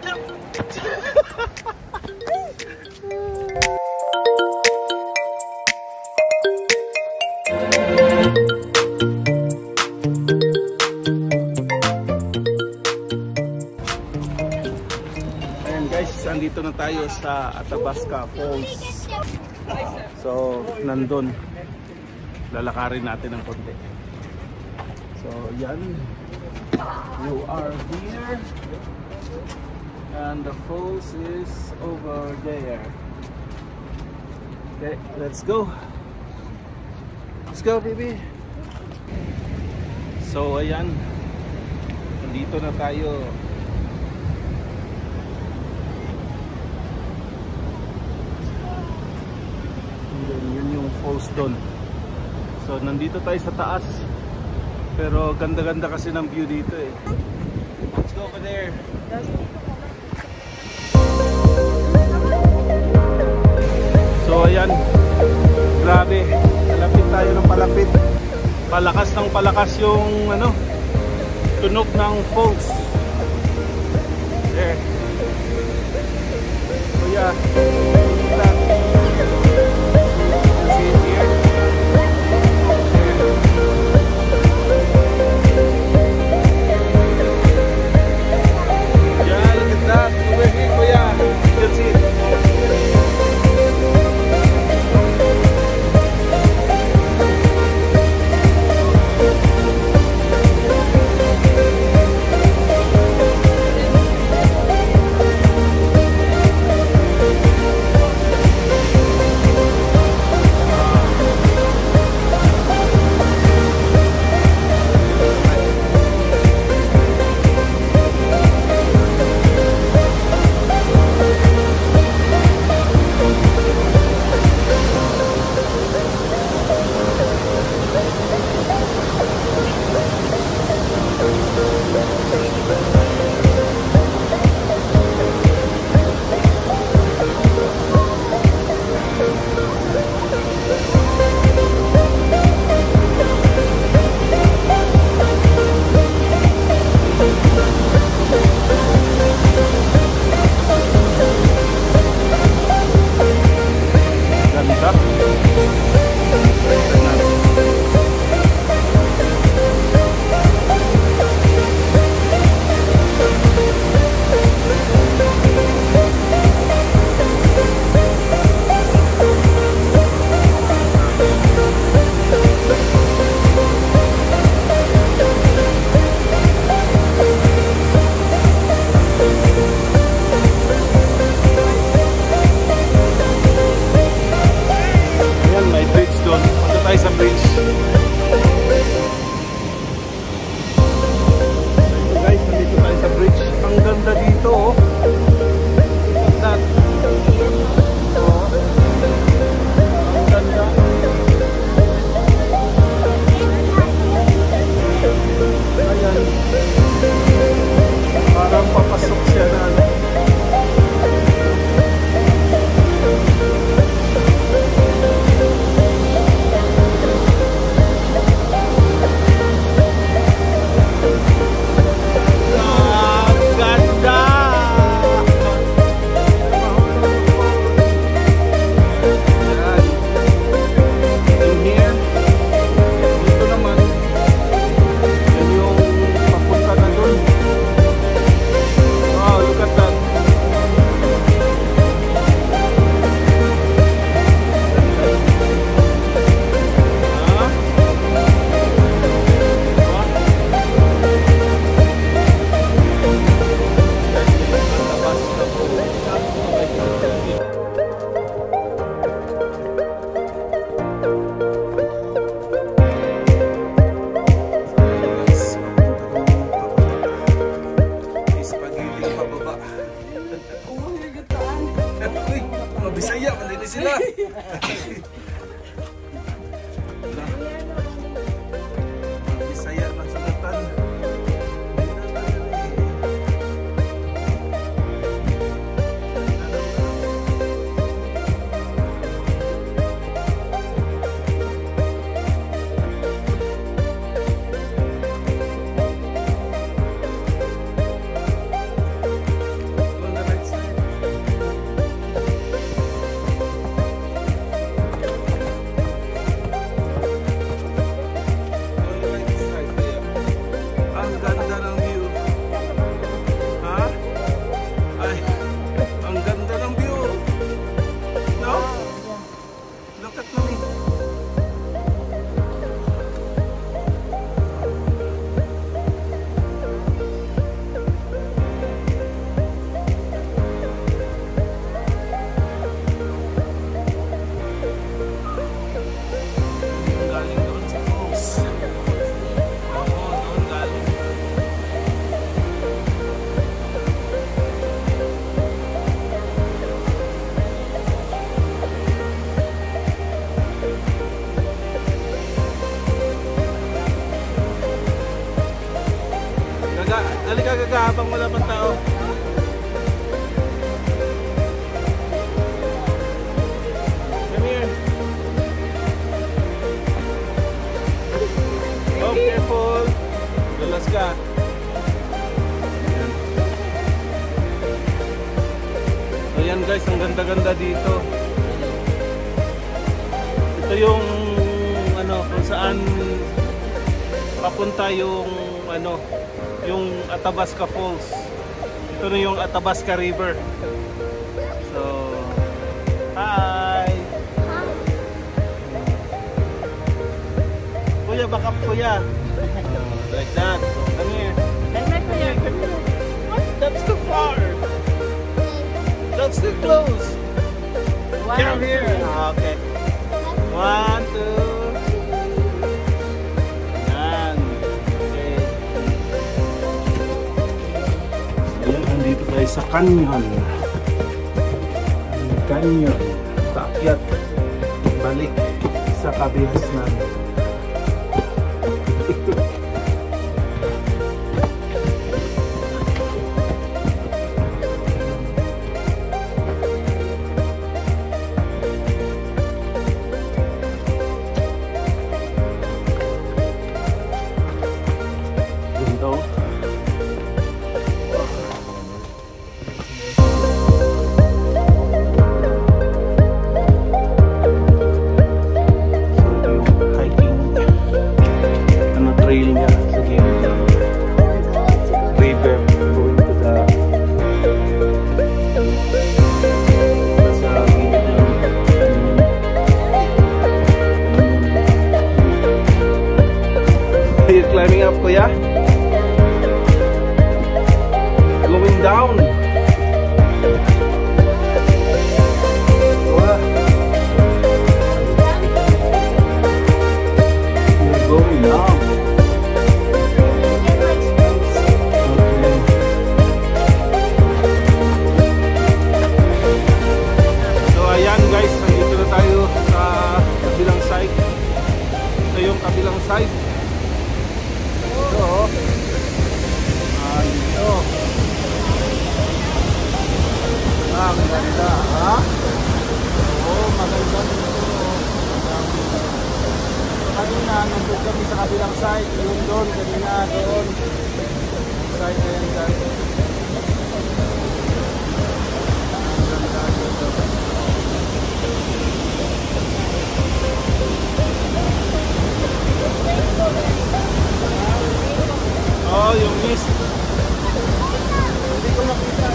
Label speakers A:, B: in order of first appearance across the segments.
A: Ayan guys, andito na tayo sa Athabasca Falls. So, nandun. Lalakarin natin ng konti. So, yan. You are here. And the falls is over there. Okay, let's go. Let's go, baby. So, ayan. Nandito na tayo. Yun yung falls doon. So nandito tayo sa taas. Pero ganda-ganda kasi ng view dito eh. Let's go over there. So ayan. Grabe. Palapit tayo ng palapit. Palakas ng palakas yung ano, tunog ng falls. There. So yeah. habang wala pang tao. Come here. Oh, careful. Dulas ka. So yan guys, ang ganda-ganda dito. Ito yung ano, kung saan papunta yung ano, yung Athabasca Falls. Ito na yung Athabasca River. So, hi! Kuya, backup kuya. Like that. So, come here. Come here, come here. What? That's too far. That's too close. Come here. Okay. 1, 2. Dito tayo sa canyon. Canyon. Taakyat. Balik sa Kabihasnan. Ganda. Trail niya sa gilid ng river going to the sa gilid ng Are you climbing up, kuya? Going down. Wow. You're going down. Kabilang side. Ito. Dito. Maganda. Ha? Oo, maganda dito. Kanina, nandun kami sa kabilang side. Doon, kanina, doon. Side na yan, guys. Maganda dito. Oh, yung mist. Hindi ko makita.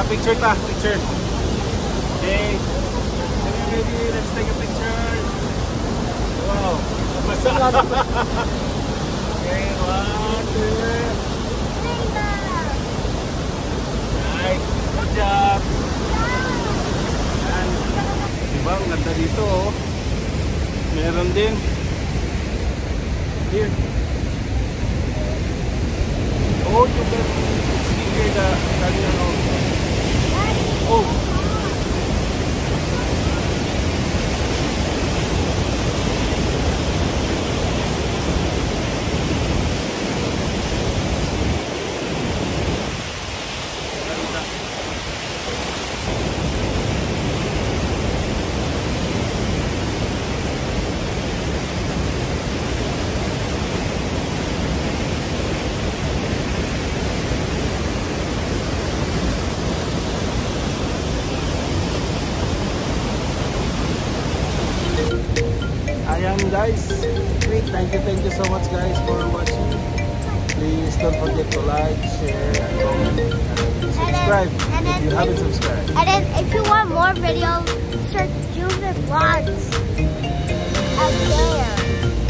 A: Picture ta, picture. Okay. Ready, let's take a picture. Wow. Okay, 1, 2. Nice. Good job. Yan. Diba, ang ganda dito, oh. Meron din. Here. Oh, you can see here the canyon. Oh. Ayan guys, Thank you so much, guys, for watching. Please don't forget to like, share, and comment, and subscribe if you haven't subscribed.
B: And then if you want more videos, search Juvie Vlogs up there.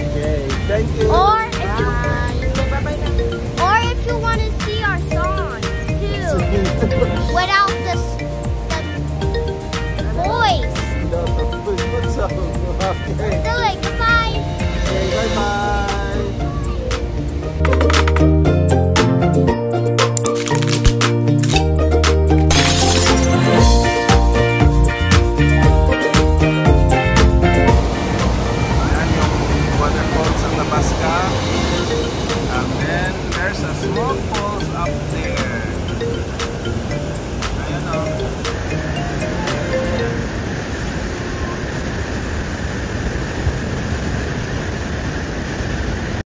A: Okay, thank you.
B: Or if you want to